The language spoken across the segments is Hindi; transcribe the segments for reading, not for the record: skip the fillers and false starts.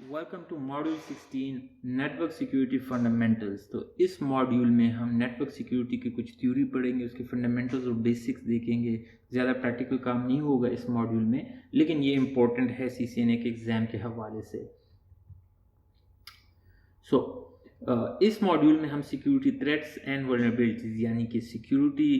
Welcome to module 16 network security fundamentals. तो इस मॉड्यूल में हम नेटवर्क सिक्योरिटी की कुछ थ्योरी पढ़ेंगे, उसके फंडामेंटल्स और बेसिक्स देखेंगे। ज़्यादा प्रैक्टिकल काम नहीं होगा इस मॉड्यूल में, लेकिन ये इम्पोर्टेंट है सीसीएनए के एग्ज़ाम के हवाले से। इस मॉड्यूल में हम सिक्योरिटी थ्रेट्स एंड वल्नरेबिलिटीज़ यानी कि सिक्योरिटी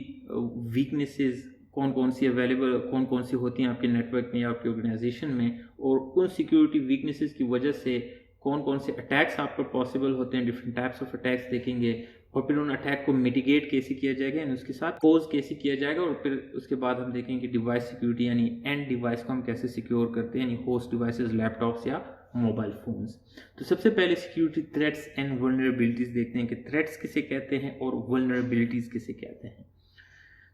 वीकनेसेस कौन कौन सी अवेलेबल, कौन कौन सी होती हैं आपके नेटवर्क में या आपके ऑर्गेनाइजेशन में, और उन सिक्योरिटी वीकनेसेस की वजह से कौन कौन से अटैक्स आप पर पॉसिबल होते हैं। डिफरेंट टाइप्स ऑफ अटैक्स देखेंगे और फिर उन अटैक को मिटिगेट कैसे किया जाएगा यानी उसके साथ पोज कैसे किया जाएगा, और फिर उसके बाद हम देखेंगे डिवाइस सिक्योरिटी यानी एंड डिवाइस को हम कैसे सिक्योर करते हैं, यानी होस्ट डिवाइसेस, लैपटॉप्स या मोबाइल फोन्स। तो सबसे पहले सिक्योरिटी थ्रेट्स एंड वल्नरेबिलिटीज़ देखते हैं कि थ्रेट्स किसे कहते हैं और वल्नरेबिलिटीज़ किसे कहते हैं।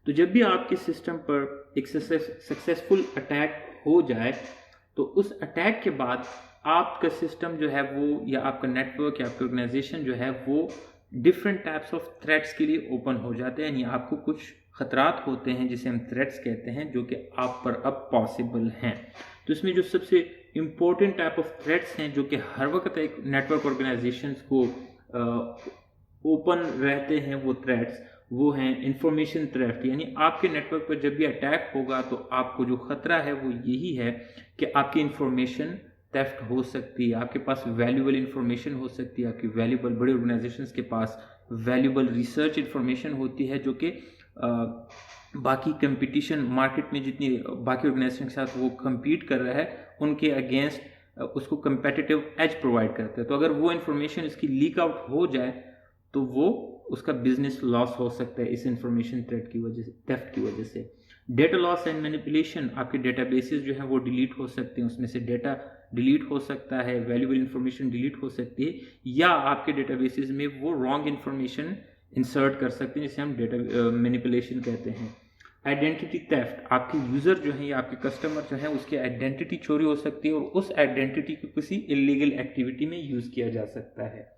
तो जब भी आपके सिस्टम पर एक सक्सेसफुल अटैक हो जाए तो उस अटैक के बाद आपका सिस्टम जो है वो, या आपका नेटवर्क या आपकी ऑर्गेनाइजेशन जो है वो डिफरेंट टाइप्स ऑफ थ्रेट्स के लिए ओपन हो जाते हैं, यानी आपको कुछ खतरात होते हैं जिसे हम थ्रेट्स कहते हैं जो कि आप पर अब पॉसिबल हैं। तो इसमें जो सबसे इम्पोर्टेंट टाइप ऑफ थ्रेट्स हैं जो कि हर वक्त एक नेटवर्क ऑर्गेनाइजेशंस को ओपन रहते हैं, वो थ्रेट्स वो हैं इंफॉर्मेशन थ्रेफ्ट, यानी आपके नेटवर्क पर जब भी अटैक होगा तो आपको जो खतरा है वो यही है कि आपकी इंफॉर्मेशन थेफ्ट हो सकती है, आपके पास वैल्यूबल इंफॉर्मेशन हो सकती है, आपकी वैल्यूबल, बड़े ऑर्गेनाइजेशंस के पास वैल्यूबल रिसर्च इंफॉर्मेशन होती है जो कि बाकी कंपटीशन मार्केट में जितनी बाकी ऑर्गेनाइजेशन के साथ वो compete कर रहा है उनके अगेंस्ट उसको competitive एज प्रोवाइड करता है। तो अगर वो इंफॉर्मेशन इसकी लीक आउट हो जाए तो वो उसका बिजनेस लॉस हो सकता है इस इंफॉर्मेशन थ्रेट की वजह से, थेफ्ट की वजह से। डेटा लॉस एंड मैनिपुलेशन, आपके डेटाबेसेस जो हैं वो डिलीट हो सकते हैं, उसमें से डेटा डिलीट हो सकता है, वैल्यूबल इंफॉर्मेशन डिलीट हो सकती है, या आपके डेटाबेसेस में वो रॉन्ग इंफॉर्मेशन इंसर्ट कर सकते हैं जिसे हम डेटा मैनिपुलेशन कहते हैं। आइडेंटिटी थेफ्ट, आपके यूज़र जो है या आपके कस्टमर जो है उसकी आइडेंटिटी चोरी हो सकती है और उस आइडेंटिटी को किसी इलीगल एक्टिविटी में यूज़ किया जा सकता है।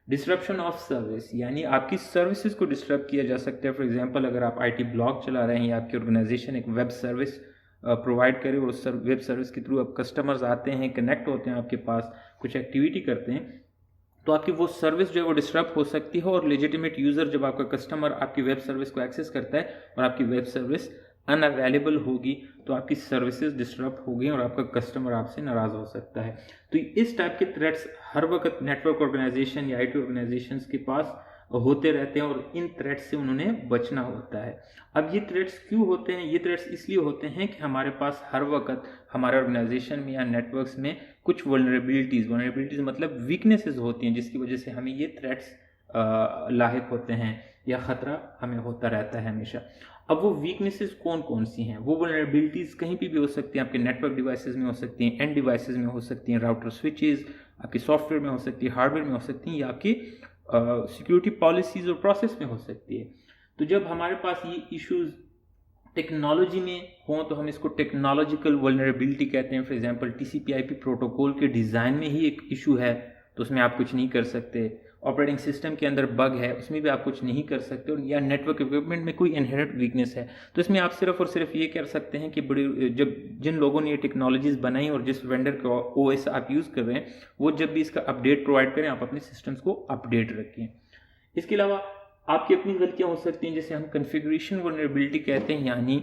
डिस्ट्रप्शन ऑफ सर्विस, यानी आपकी सर्विसेज को डिस्टर्ब किया जा सकता है। फॉर एग्जांपल, अगर आप आईटी ब्लॉग चला रहे हैं या आपकी ऑर्गेनाइजेशन एक वेब सर्विस प्रोवाइड करे और उस वेब सर्विस के थ्रू अब कस्टमर्स आते हैं, कनेक्ट होते हैं आपके पास, कुछ एक्टिविटी करते हैं, तो आपकी वो सर्विस जो है वो डिस्टर्ब हो सकती है। और लेजिटिमेट यूज़र, जब आपका कस्टमर आपकी वेब सर्विस को एक्सेस करता है और आपकी वेब सर्विस अनअवेलेबल होगी तो आपकी सर्विसेज डिस्टर्ब होगी और आपका कस्टमर आपसे नाराज़ हो सकता है। तो इस टाइप के थ्रेट्स हर वक्त नेटवर्क ऑर्गेनाइजेशन या आईटी ऑर्गेनाइजेशंस के पास होते रहते हैं और इन थ्रेट्स से उन्होंने बचना होता है। अब ये थ्रेट्स क्यों होते हैं? ये थ्रेट्स इसलिए होते हैं कि हमारे पास हर वक्त हमारे ऑर्गेनाइजेशन में या नेटवर्क्स में कुछ वल्नरेबिलिटीज़ मतलब वीकनेसेस होती हैं जिसकी वजह से हमें ये थ्रेट्स लाहिक होते हैं या ख़तरा हमें होता रहता है हमेशा। अब वो वीकनेसेस कौन कौन सी हैं? वो वल्नरेबिलिटीज़ कहीं भी हो सकती हैं, आपके नेटवर्क डिवाइसेस में हो सकती हैं, एंड डिवाइसेस में हो सकती हैं, राउटर स्विचेस, आपके सॉफ्टवेयर में हो सकती है, हार्डवेयर में हो सकती हैं, या आपकी सिक्योरिटी पॉलिसीज़ और प्रोसेस में हो सकती है। तो जब हमारे पास ये इश्यूज़ टेक्नोलॉजी में हों तो हम इसको टेक्नोलॉजिकल वल्नरेबिलिटी कहते हैं। फॉर एग्जांपल, टीसीपी/आईपी प्रोटोकॉल के डिज़ाइन में ही एक इशू है तो उसमें आप कुछ नहीं कर सकते। ऑपरेटिंग सिस्टम के अंदर बग है, उसमें भी आप कुछ नहीं कर सकते। और या नेटवर्क इक्विपमेंट में कोई इनहेरेंट वीकनेस है तो इसमें आप सिर्फ और सिर्फ ये कर सकते हैं कि जब जिन लोगों ने ये टेक्नोलॉजीज़ बनाई और जिस वेंडर का ओएस आप यूज़ कर रहे हैं वो जब भी इसका अपडेट प्रोवाइड करें, आप अपने सिस्टम्स को अपडेट रखें। इसके अलावा आपकी अपनी गलतियां हो सकती हैं जिसे हम कॉन्फ़िगरेशन वल्नरेबिलिटी कहते हैं, यानी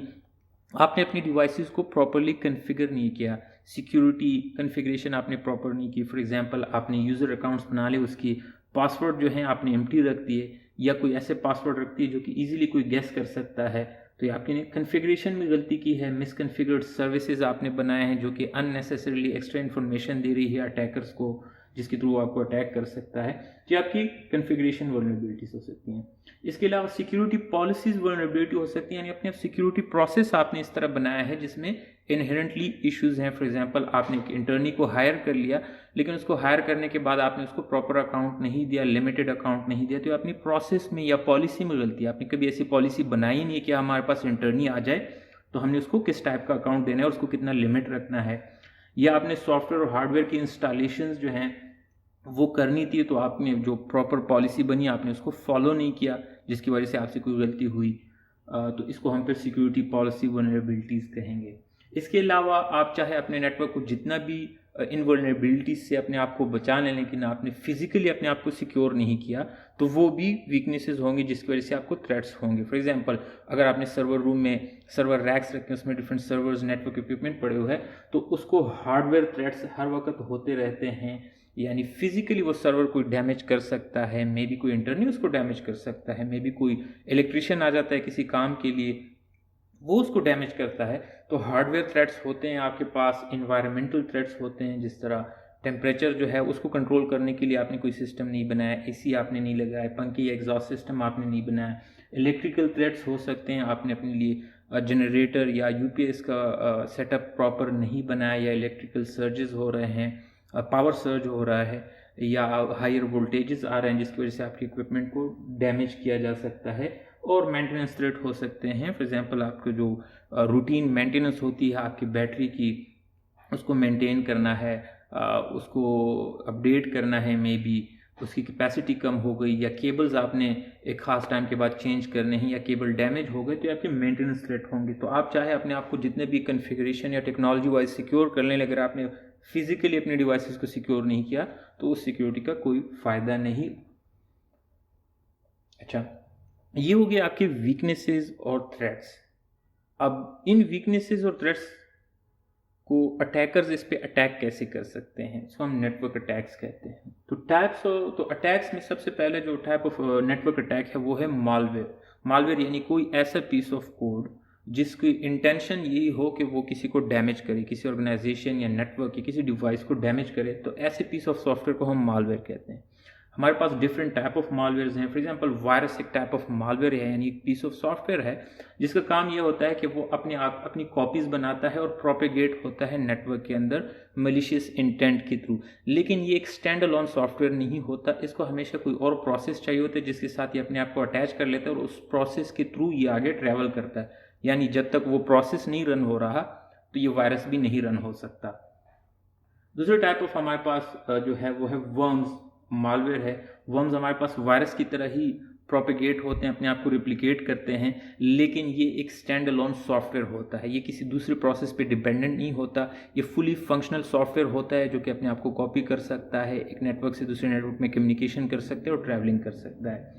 आपने अपनी डिवाइसेस को प्रॉपरली कॉन्फ़िगर नहीं किया, सिक्योरिटी कॉन्फ़िगरेशन आपने प्रॉपर नहीं की। फॉर एग्जांपल, आपने यूज़र अकाउंट्स बना लिए, उसकी पासवर्ड जो है आपने एम्प्टी रख दिए या कोई ऐसे पासवर्ड रख दिए जो कि ईजिली कोई गेस कर सकता है, तो ये आपने कॉन्फ़िगरेशन में गलती की है। मिसकॉन्फ़िगर्ड सर्विसेज आपने बनाए हैं जो कि अननेसेसरीली एक्स्ट्रा इन्फॉर्मेशन दे रही है अटैकर्स को, जिसके थ्रू आपको अटैक कर सकता है। तो आपकी कॉन्फ़िगरेशन वल्नरेबिलिटीज़ हो सकती हैं। इसके अलावा सिक्योरिटी पॉलिसीज़ वल्नरेबिलिटी हो सकती है, यानी अपने सिक्योरिटी प्रोसेस आपने इस तरह बनाया है जिसमें इनहेरेंटली इश्यूज़ हैं। फॉर एग्जांपल, आपने एक इंटर्नी को हायर कर लिया लेकिन उसको हायर करने के बाद आपने उसको प्रॉपर अकाउंट नहीं दिया, लिमिटेड अकाउंट नहीं दिया, तो अपनी प्रोसेस में या पॉलिसी में गलती है। आपने कभी ऐसी पॉलिसी बनाई नहीं कि हमारे पास इंटर्नी आ जाए तो हमने उसको किस टाइप का अकाउंट देना है और उसको कितना लिमिट रखना है, या आपने सॉफ्टवेयर और हार्डवेयर की इंस्टॉलेशंस जो हैं वो करनी थी तो आपने जो प्रॉपर पॉलिसी बनी आपने उसको फॉलो नहीं किया जिसकी वजह से आपसे कोई गलती हुई, तो इसको हम फिर सिक्योरिटी पॉलिसी वल्नरेबिलिटीज़ कहेंगे। इसके अलावा आप चाहे अपने नेटवर्क को जितना भी इन वल्नरेबिलिटीज से अपने आप को बचा लें लेकिन आपने फिजिकली अपने आप को सिक्योर नहीं किया, तो वो भी वीकनेसेस होंगी जिसकी वजह से आपको थ्रेट्स होंगे। फॉर एग्जांपल, अगर आपने सर्वर रूम में सर्वर रैक्स रखे हैं, उसमें डिफरेंट सर्वर्स नेटवर्क इक्विपमेंट पड़े हुए हैं, तो उसको हार्डवेयर थ्रेट्स हर वक्त होते रहते हैं। यानी फिजिकली वो सर्वर कोई डैमेज कर सकता है, मे बी कोई इंटरनली उसको डैमेज कर सकता है, मे बी कोई इलेक्ट्रिशियन आ जाता है किसी काम के लिए, वो उसको डैमेज करता है। तो हार्डवेयर थ्रेट्स होते हैं आपके पास, इन्वायरमेंटल थ्रेट्स होते हैं, जिस तरह टेम्परेचर जो है उसको कंट्रोल करने के लिए आपने कोई सिस्टम नहीं बनाया, एसी आपने नहीं लगाया, पंखे या एग्जॉस्ट सिस्टम आपने नहीं बनाया। इलेक्ट्रिकल थ्रेट्स हो सकते हैं, आपने अपने लिए जनरेटर या यूपीएस का सेटअप प्रॉपर नहीं बनाया, या इलेक्ट्रिकल सर्जेस हो रहे हैं, पावर सर्ज हो रहा है, या हायर वोल्टेजेस आ रहे हैं जिसकी वजह से आपके इक्विपमेंट को डैमेज किया जा सकता है। और मेंटेनेंस थ्रेट हो सकते हैं, फॉर एग्जांपल आपको जो रूटीन मेंटेनेंस होती है आपकी बैटरी की, उसको मेंटेन करना है, उसको अपडेट करना है, मे बी उसकी कैपेसिटी कम हो गई, या केबल्स आपने एक ख़ास टाइम के बाद चेंज करने हैं, या केबल डैमेज हो गए, तो आपके मेंटेनेंस थ्रेट होंगे। तो आप चाहे अपने आप को जितने भी कन्फिगरेशन या टेक्नोलॉजी वाइज सिक्योर कर लें, अगर आपने फिजिकली अपने डिवाइसेस को सिक्योर नहीं किया तो उस सिक्योरिटी का कोई फ़ायदा नहीं। अच्छा, ये हो गया आपके वीकनेसेस और थ्रेट्स। अब इन वीकनेसेस और थ्रेट्स को अटैकर्स इस पे अटैक कैसे कर सकते हैं, इसको हम नेटवर्क अटैक्स कहते हैं। तो अटैक्स में सबसे पहले जो टाइप ऑफ नेटवर्क अटैक है वो है मालवेयर। मालवेयर यानी कोई ऐसा पीस ऑफ कोड जिसकी इंटेंशन यही हो कि वो किसी को डैमेज करे, किसी ऑर्गेनाइजेशन या नेटवर्क या किसी डिवाइस को डैमेज करे, तो ऐसे पीस ऑफ सॉफ्टवेयर को हम मालवेयर कहते हैं। हमारे पास डिफरेंट टाइप ऑफ मालवेयर्स हैं। फॉर एग्जांपल, वायरस एक टाइप ऑफ मालवेयर है, यानी एक पीस ऑफ सॉफ्टवेयर है जिसका काम ये होता है कि वो अपनी कॉपीज बनाता है और प्रोपेगेट होता है नेटवर्क के अंदर मलिशियस इंटेंट के थ्रू। लेकिन ये एक स्टैंड अलोन सॉफ्टवेयर नहीं होता, इसको हमेशा कोई और प्रोसेस चाहिए होता है जिसके साथ ये अपने आप को अटैच कर लेता है और उस प्रोसेस के थ्रू ये आगे ट्रैवल करता है। यानी जब तक वो प्रोसेस नहीं रन हो रहा तो ये वायरस भी नहीं रन हो सकता। दूसरा टाइप ऑफ हमारे पास जो है वो है वर्म्स मालवेयर है। वर्म्स हमारे पास वायरस की तरह ही प्रोपेगेट होते हैं, अपने आप को रिप्लिकेट करते हैं, लेकिन ये एक स्टैंड अलोन सॉफ्टवेयर होता है, ये किसी दूसरे प्रोसेस पे डिपेंडेंट नहीं होता, ये फुली फंक्शनल सॉफ्टवेयर होता है जो कि अपने आप को कॉपी कर सकता है, एक नेटवर्क से दूसरे नेटवर्क में कम्युनिकेशन कर सकता है और ट्रैवलिंग कर सकता है।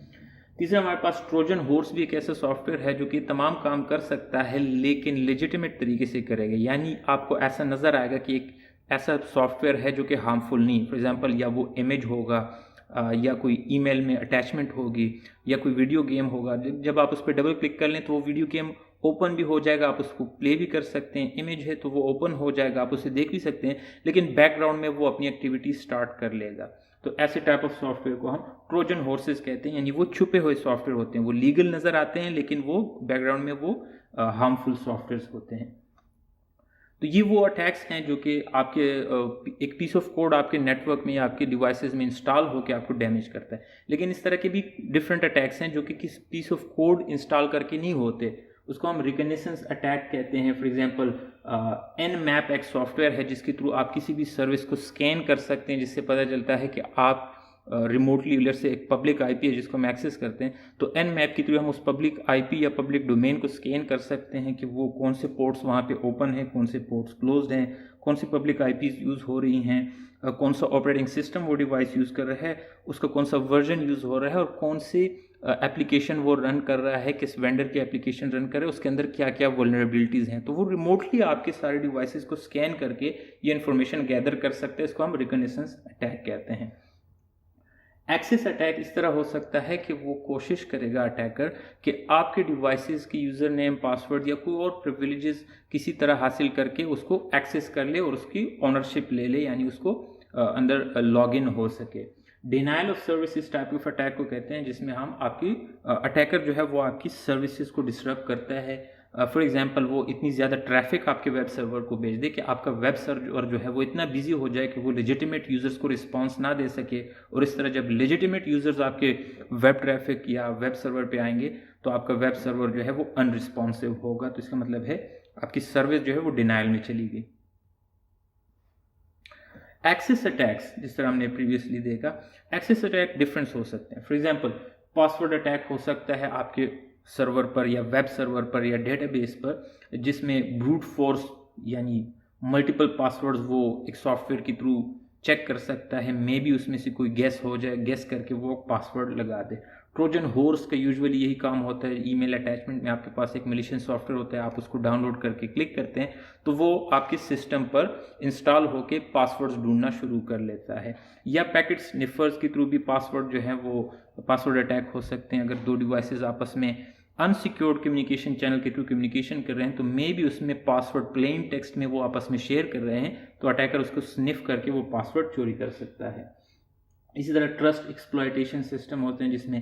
तीसरा हमारे पास ट्रोजन हॉर्स भी एक ऐसा सॉफ्टवेयर है जो कि तमाम काम कर सकता है लेकिन लेजिटिमेट तरीके से करेगा। यानी आपको ऐसा नज़र आएगा कि एक ऐसा सॉफ्टवेयर है जो कि हार्मफुल नहीं। फॉर एग्जांपल, या वो इमेज होगा, या कोई ईमेल में अटैचमेंट होगी, या कोई वीडियो गेम होगा, जब आप उस पर डबल क्लिक कर लें तो वो वीडियो गेम ओपन भी हो जाएगा, आप उसको प्ले भी कर सकते हैं। इमेज है तो वो ओपन हो जाएगा, आप उसे देख भी सकते हैं, लेकिन बैकग्राउंड में वो अपनी एक्टिविटी स्टार्ट कर लेगा। तो ऐसे टाइप ऑफ सॉफ्टवेयर को हम ट्रोजन हॉर्सेस कहते हैं, यानी वो छुपे हुए सॉफ्टवेयर होते हैं, वो लीगल नज़र आते हैं लेकिन वो बैकग्राउंड में वो हार्मफुल सॉफ्टवेयर होते हैं। तो ये वो अटैक्स हैं जो कि आपके एक पीस ऑफ कोड आपके नेटवर्क में या आपके डिवाइसेस में इंस्टॉल होकर आपको डैमेज करता है। लेकिन इस तरह के भी डिफरेंट अटैक्स हैं जो कि किस पीस ऑफ कोड इंस्टॉल करके नहीं होते, उसको हम रिकग्निशंस अटैक कहते हैं। फॉर एग्जांपल, Nmap एक सॉफ्टवेयर है जिसके थ्रू आप किसी भी सर्विस को स्कैन कर सकते हैं, जिससे पता चलता है कि आप रिमोटली उधर से एक पब्लिक आईपी है जिसको हम एक्सेस करते हैं, तो Nmap के थ्रू हम उस पब्लिक आईपी या पब्लिक डोमेन को स्कैन कर सकते हैं कि वो कौन से पोर्ट्स वहाँ पे ओपन हैं, कौन से पोर्ट्स क्लोज्ड हैं, कौन सी पब्लिक आईपीज यूज़ हो रही हैं, कौन सा ऑपरेटिंग सिस्टम वो डिवाइस यूज़ कर रहा है, उसका कौन सा वर्जन यूज़ हो रहा है, और कौन से एप्लीकेशन वो रन कर रहा है, किस वेंडर की एप्लीकेशन रन कर रहा है, उसके अंदर क्या क्या वल्नरेबिलिटीज़ हैं। तो वो रिमोटली आपके सारे डिवाइसेस को स्कैन करके ये इन्फॉर्मेशन गैदर कर सकते हैं। इसको हम रिकग्निशंस अटैक कहते हैं। एक्सेस अटैक इस तरह हो सकता है कि वो कोशिश करेगा अटैकर कि आपके डिवाइसेस की यूज़र नेम, पासवर्ड या कोई और प्रिविलेजेस किसी तरह हासिल करके उसको एक्सेस कर ले और उसकी ओनरशिप ले ले, यानी उसको अंदर लॉगिन हो सके। Denial of services type of attack को कहते हैं, जिसमें हम आपकी अटैकर जो है वो आपकी सर्विसेज को डिस्टर्ब करता है। फॉर एग्जांपल, वो इतनी ज़्यादा ट्रैफिक आपके वेब सर्वर को भेज दे कि आपका वेब सर्वर जो है वो इतना बिजी हो जाए कि वो लेजिटिमेट यूज़र्स को रिस्पांस ना दे सके। और इस तरह जब लेजिटिमेट यूज़र्स आपके वेब ट्रैफिक या वेब सर्वर पे आएंगे तो आपका वेब सर्वर जो है वो अनरिस्पॉन्सिव होगा। तो इसका मतलब है आपकी सर्विस जो है वो डिनाइल में चली गई। एक्सेस अटैक्स, जिस तरह हमने प्रीवियसली देखा, एक्सेस अटैक डिफरेंस हो सकते हैं। फॉर एग्जांपल, पासवर्ड अटैक हो सकता है आपके सर्वर पर या वेब सर्वर पर या डेटाबेस पर, जिसमें ब्रूट फोर्स यानी मल्टीपल पासवर्ड्स वो एक सॉफ्टवेयर के थ्रू चेक कर सकता है, मे बी उसमें से कोई गेस हो जाए, गेस करके वो पासवर्ड लगा दे। ट्रोजन हॉर्स का यूजुअली यही काम होता है, ईमेल अटैचमेंट में आपके पास एक मैलिशियस सॉफ्टवेयर होता है, आप उसको डाउनलोड करके क्लिक करते हैं तो वो आपके सिस्टम पर इंस्टॉल होके पासवर्ड्स ढूंढना शुरू कर लेता है। या पैकेट स्निफर्स के थ्रू भी पासवर्ड जो है वो पासवर्ड अटैक हो सकते हैं। अगर दो डिवाइसेस आपस में अनसिक्योर्ड कम्युनिकेशन चैनल के थ्रू कम्युनिकेशन कर रहे हैं तो मे बी उसमें पासवर्ड प्लेन टेक्स्ट में वो आपस में शेयर कर रहे हैं, तो अटैकर उसको स्निफ करके वो पासवर्ड चोरी कर सकता है। इसी तरह ट्रस्ट एक्सप्लॉयटेशन सिस्टम होते हैं जिसमें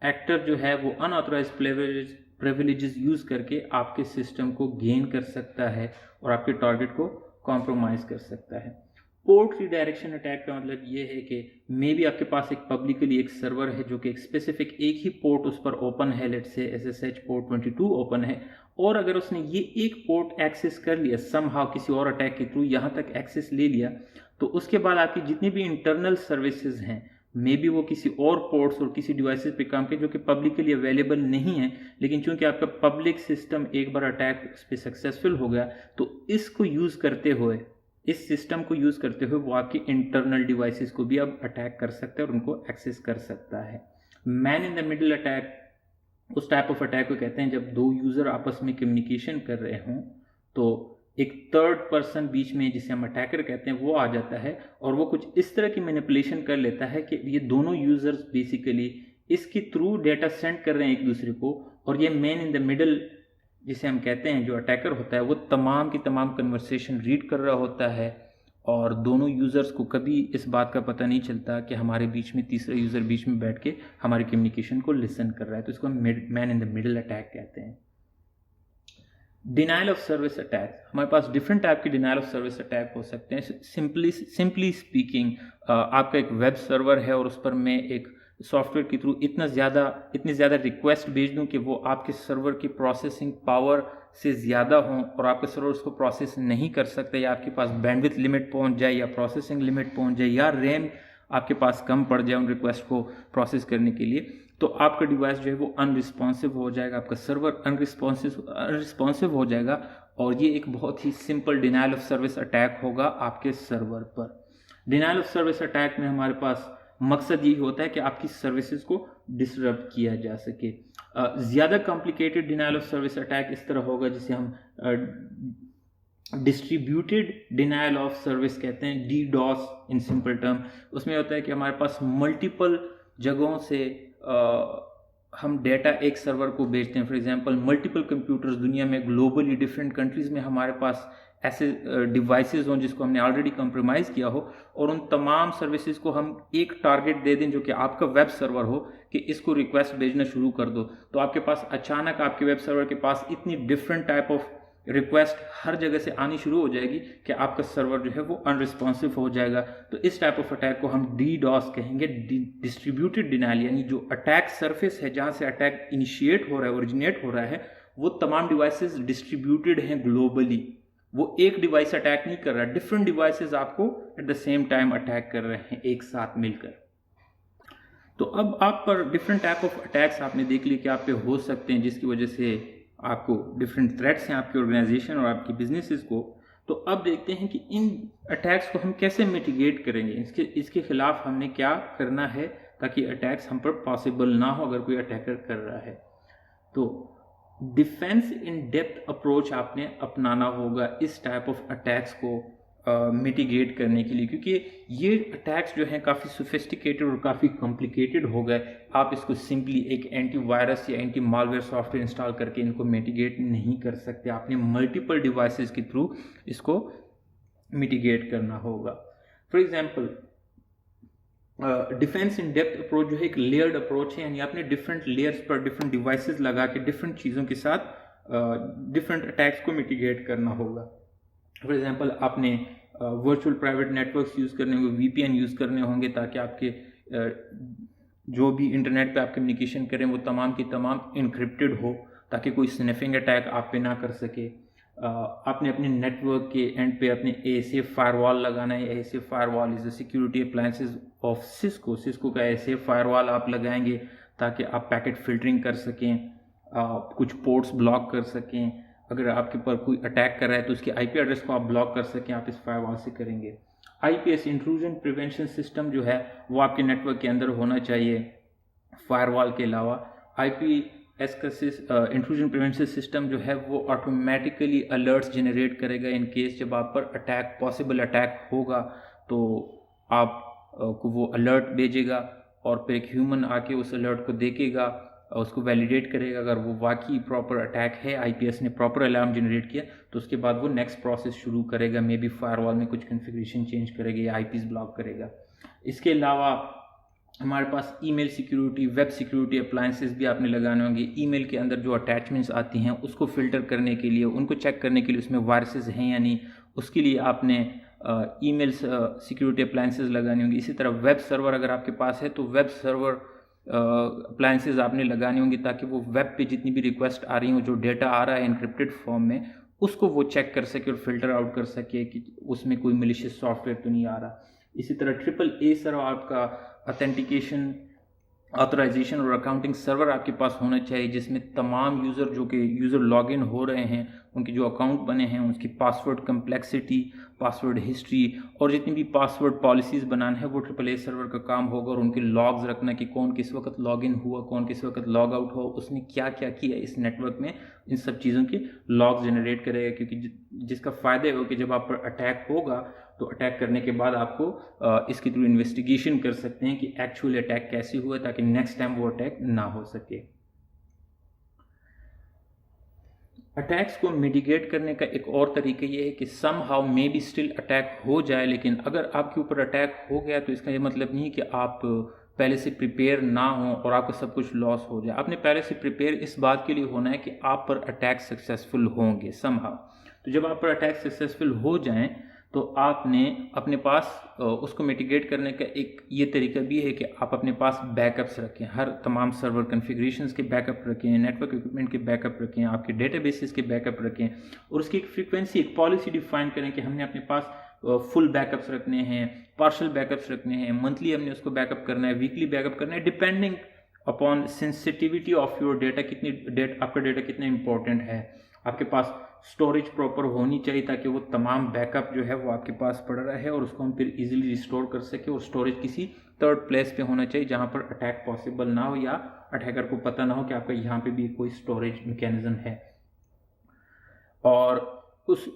एक्टर जो है वो अनऑथराइज प्रिविलेजेस यूज करके आपके सिस्टम को गेन कर सकता है और आपके टारगेट को कॉम्प्रोमाइज कर सकता है। पोर्ट रिडायरेक्शन अटैक का मतलब ये है कि मे बी आपके पास एक पब्लिकली एक सर्वर है जो कि एक स्पेसिफिक एक ही पोर्ट उस पर ओपन है, लेट से SSH पोर्ट 22 ओपन है, और अगर उसने ये एक पोर्ट एक्सेस कर लिया समहाउ किसी और अटैक के थ्रू यहाँ तक एक्सेस ले लिया, तो उसके बाद आपकी जितनी भी इंटरनल सर्विसेज हैं मे बी वो किसी और पोर्ट्स और किसी डिवाइसेस पे काम के जो कि पब्लिकली अवेलेबल नहीं है, लेकिन चूंकि आपका पब्लिक सिस्टम एक बार अटैक उस पर सक्सेसफुल हो गया तो इसको यूज़ करते हुए, इस सिस्टम को यूज़ करते हुए वो आपकी इंटरनल डिवाइसेस को भी अब अटैक कर सकता है और उनको एक्सेस कर सकता है। Man in the middle attack उस टाइप ऑफ अटैक को कहते हैं जब दो यूज़र आपस में कम्युनिकेशन कर रहे हों तो एक थर्ड पर्सन बीच में, जिसे हम अटैकर कहते हैं, वो आ जाता है और वो कुछ इस तरह की मैनिपुलेशन कर लेता है कि ये दोनों यूज़र्स बेसिकली इसके थ्रू डेटा सेंड कर रहे हैं एक दूसरे को, और ये मैन इन द मिडिल जिसे हम कहते हैं जो अटैकर होता है वो तमाम की तमाम कन्वर्सेशन रीड कर रहा होता है और दोनों यूज़र्स को कभी इस बात का पता नहीं चलता कि हमारे बीच में तीसरा यूज़र बीच में बैठ के हमारी कम्युनिकेशन को लिसन कर रहा है। तो इसको हम man in the middle attack कहते हैं। डिनाइल ऑफ सर्विस अटैक, हमारे पास डिफरेंट टाइप के डिनाइल ऑफ सर्विस अटैक हो सकते हैं। सिंपली स्पीकिंग, आपका एक वेब सर्वर है और उस पर मैं एक सॉफ्टवेयर के थ्रू इतनी ज़्यादा रिक्वेस्ट भेज दूं कि वो आपके सर्वर की प्रोसेसिंग पावर से ज़्यादा हों और आपके सर्वर उसको प्रोसेस नहीं कर सकते, या आपके पास बैंडविड्थ लिमिट पहुंच जाए या प्रोसेसिंग लिमिट पहुंच जाए या रैम आपके पास कम पड़ जाए उन रिक्वेस्ट को प्रोसेस करने के लिए, तो आपका डिवाइस जो है वो अनरिस्पॉन्सिव हो जाएगा, आपका सर्वर अनरिस्पॉन्सिव हो जाएगा और ये एक बहुत ही simple denial of service attack होगा आपके सर्वर पर। डिनाइल ऑफ सर्विस अटैक में हमारे पास मकसद यही होता है कि आपकी सर्विसेज को डिसरप्ट किया जा सके। ज़्यादा complicated denial of service attack इस तरह होगा जिसे हम डिस्ट्रीब्यूटेड डिनाइल ऑफ सर्विस कहते हैं, DDoS इन सिंपल टर्म। उसमें होता है कि हमारे पास मल्टीपल जगहों से हम डेटा एक सर्वर को भेजते हैं। फॉर एग्जांपल मल्टीपल कंप्यूटर्स दुनिया में ग्लोबली डिफरेंट कंट्रीज़ में हमारे पास ऐसे डिवाइसेस हों जिसको हमने ऑलरेडी कंप्रोमाइज़ किया हो और उन तमाम सर्विसेज को हम एक टारगेट दे दें जो कि आपका वेब सर्वर हो कि इसको रिक्वेस्ट भेजना शुरू कर दो, तो आपके पास अचानक आपके वेब सर्वर के पास इतनी डिफरेंट टाइप ऑफ रिक्वेस्ट हर जगह से आनी शुरू हो जाएगी कि आपका सर्वर जो है वो अनरिस्पॉन्सिव हो जाएगा। तो इस टाइप ऑफ अटैक को हम DDoS कहेंगे, डिस्ट्रीब्यूटेड डिनाइल, यानी जो अटैक सरफेस है जहाँ से अटैक इनिशिएट हो रहा है, ओरिजिनेट हो रहा है, वो तमाम डिवाइसेस डिस्ट्रीब्यूटेड हैं ग्लोबली। वो एक डिवाइस अटैक नहीं कर रहा, डिफरेंट डिवाइसेस आपको at the same time attack कर रहे हैं एक साथ मिलकर। तो अब आप पर डिफरेंट टाइप ऑफ अटैक्स आपने देख ली कि आप पे हो सकते हैं जिसकी वजह से आपको डिफरेंट थ्रेट्स हैं आपकी ऑर्गेनाइजेशन और आपकी बिजनेसेस को। तो अब देखते हैं कि इन अटैक्स को हम कैसे मिटिगेट करेंगे, इसके खिलाफ हमने क्या करना है ताकि अटैक्स हम पर पॉसिबल ना हो अगर कोई अटैकर कर रहा है। तो डिफेंस इन डेप्थ अप्रोच आपने अपनाना होगा इस टाइप ऑफ अटैक्स को मिटिगेट करने के लिए, क्योंकि ये अटैक्स जो हैं काफ़ी सोफिस्टिकेटेड और काफ़ी कॉम्प्लिकेटेड हो गए। आप इसको सिंपली एक एंटीवायरस या एंटी मालवेयर सॉफ्टवेयर इंस्टॉल करके इनको मिटिगेट नहीं कर सकते, आपने मल्टीपल डिवाइसेस के थ्रू इसको मिटिगेट करना होगा। For example defence in depth approach जो है एक लेयर्ड अप्रोच है, यानी आपने डिफरेंट लेयर्स पर डिफरेंट डिवाइसेस लगा के डिफरेंट चीज़ों के साथ डिफरेंट अटैक्स को मिटिगेट करना होगा। फॉर एग्जांपल आपने वर्चुअल प्राइवेट नेटवर्क्स यूज़ करने होंगे, VPN यूज़ करने होंगे ताकि आपके जो भी इंटरनेट पे आप कम्युनिकेशन करें वो तमाम की तमाम इनक्रिप्टेड हो ताकि कोई स्निफिंग अटैक आप पे ना कर सके। आपने अपने नेटवर्क के एंड पे अपने ASA फायरवॉल लगाना है। ASA firewall is a security appliances of Cisco का ASA फायरवॉल आप लगाएंगे ताकि आप पैकेट फिल्टरिंग कर सकें, कुछ पोर्ट्स ब्लॉक कर सकें, अगर आपके पर कोई अटैक कर रहा है तो उसके आईपी एड्रेस को आप ब्लॉक कर सकें, आप इस फायरवॉल से करेंगे। आईपीएस इंट्रूजन प्रिवेंशन सिस्टम जो है वो आपके नेटवर्क के अंदर होना चाहिए फायरवॉल के अलावा। आईपीएस का इंट्रूजन प्रिवेंशन सिस्टम जो है वो ऑटोमेटिकली अलर्ट्स जनरेट करेगा इन केस जब आप पर अटैक पॉसिबल अटैक होगा तो आप को वो अलर्ट भेजेगा और फिर एक ह्यूमन आके उस अलर्ट को देखेगा, उसको वैलिडेट करेगा। अगर वो वाकई प्रॉपर अटैक है, आईपीएस ने प्रॉपर अलार्म जनरेट किया, तो उसके बाद वो नेक्स्ट प्रोसेस शुरू करेगा, मे बी फायरवॉल में कुछ कॉन्फ़िगरेशन चेंज करेगा या आईपीएस ब्लॉक करेगा। इसके अलावा हमारे पास email security, web security appliances भी आपने लगाने होंगे। ईमेल के अंदर जो अटैचमेंट्स आती हैं उसको फिल्टर करने के लिए, उनको चेक करने के लिए उसमें वायरसेस हैं या नहीं, उसके लिए आपने ईमेल सिक्योरिटी अप्लायंसेस लगानी होंगी। इसी तरह वेब सर्वर अगर आपके पास है तो वेब सर्वर अप्लायंसेस आपने लगानी होंगी ताकि वो वेब पे जितनी भी रिक्वेस्ट आ रही हो, जो डेटा आ रहा है इनक्रिप्टेड फॉर्म में, उसको वो चेक कर सके और फिल्टर आउट कर सके कि उसमें कोई मलिशियस सॉफ्टवेयर तो नहीं आ रहा। इसी तरह AAA सर्वर आपका ऑथेंटिकेशन, ऑथराइजेशन और अकाउंटिंग सर्वर आपके पास होना चाहिए जिसमें तमाम यूज़र जो कि यूज़र लॉगिन हो रहे हैं उनके जो अकाउंट बने हैं उसकी पासवर्ड कम्प्लेक्सिटी, पासवर्ड हिस्ट्री और जितनी भी पासवर्ड पॉलिसीज़ बनाना है वो AAA सर्वर का काम होगा। और उनके लॉग्स रखना कि कौन किस वक्त लॉगिन हुआ, कौन किस वक्त लॉग आउट हुआ, उसने क्या क्या किया इस नेटवर्क में, इन सब चीज़ों के लॉग्स जनरेट करेगा। क्योंकि जिसका फ़ायदा है कि जब आप पर अटैक होगा तो अटैक करने के बाद आपको इसके थ्रू इन्वेस्टिगेशन कर सकते हैं कि एक्चुअली अटैक कैसे हुआ, ताकि नेक्स्ट टाइम वो अटैक ना हो सके। अटैक्स को मिटिगेट करने का एक और तरीका ये है कि somehow may be still attack हो जाए, लेकिन अगर आपके ऊपर अटैक हो गया तो इसका ये मतलब नहीं कि आप पहले से प्रिपेयर ना हो और आपका सब कुछ लॉस हो जाए। आपने पहले से प्रिपेयर इस बात के लिए होना है कि आप पर अटैक सक्सेसफुल होंगे सम हाउ। तो जब आप पर अटैक सक्सेसफुल हो जाएं तो आपने अपने पास उसको मिटिगेट करने का एक ये तरीका भी है कि आप अपने पास बैकअप्स रखें, हर तमाम सर्वर कॉन्फ़िगरेशंस के बैकअप रखें, नेटवर्क इक्विपमेंट के बैकअप रखें, आपके डेटाबेसेस के बैकअप रखें और उसकी एक फ्रीक्वेंसी, एक पॉलिसी डिफाइन करें कि हमने अपने पास फुल बैकअप्स रखने हैं, पार्शल बैकअप्स रखने हैं, मंथली हमने उसको बैकअप करना है, वीकली बैकअप करना है, depending upon sensitivity of your data, आपका डेटा कितना इंपॉर्टेंट है। आपके पास स्टोरेज प्रॉपर होनी चाहिए ताकि वो तमाम बैकअप जो है वो आपके पास पड़ा रहे और उसको हम फिर इजीली रिस्टोर कर सके। और स्टोरेज किसी थर्ड प्लेस पे होना चाहिए जहाँ पर अटैक पॉसिबल ना हो या अटैकर को पता ना हो कि आपका यहाँ पे भी कोई स्टोरेज मैकेनिज्म है। और उस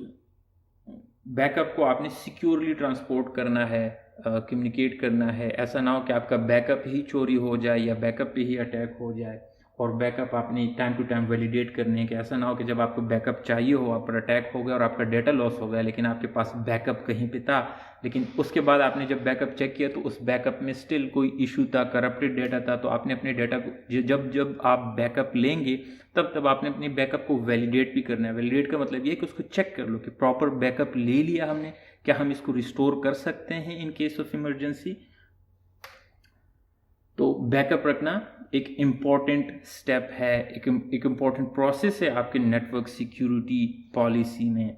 बैकअप को आपने सिक्योरली ट्रांसपोर्ट करना है, कम्युनिकेट करना है। ऐसा ना हो कि आपका बैकअप ही चोरी हो जाए या बैकअप पे ही अटैक हो जाए। और बैकअप आपने टाइम टू टाइम वैलिडेट करने हैं कि ऐसा ना हो कि जब आपको बैकअप चाहिए हो, आप पर अटैक हो गया और आपका डेटा लॉस हो गया, लेकिन आपके पास बैकअप कहीं पे था, लेकिन उसके बाद आपने जब बैकअप चेक किया तो उस बैकअप में स्टिल कोई इशू था, करप्टेड डेटा था। तो आपने अपने डेटा को जब आप बैकअप लेंगे तब आपने अपने बैकअप को वैलिडेट भी करना है। वैलिडेट का मतलब ये है कि उसको चेक कर लो कि प्रॉपर बैकअप ले लिया हमने, क्या हम इसको रिस्टोर कर सकते हैं इन केस ऑफ इमरजेंसी। तो बैकअप रखना एक इम्पॉर्टेंट स्टेप है, एक इम्पॉर्टेंट प्रोसेस है आपके नेटवर्क सिक्योरिटी पॉलिसी में।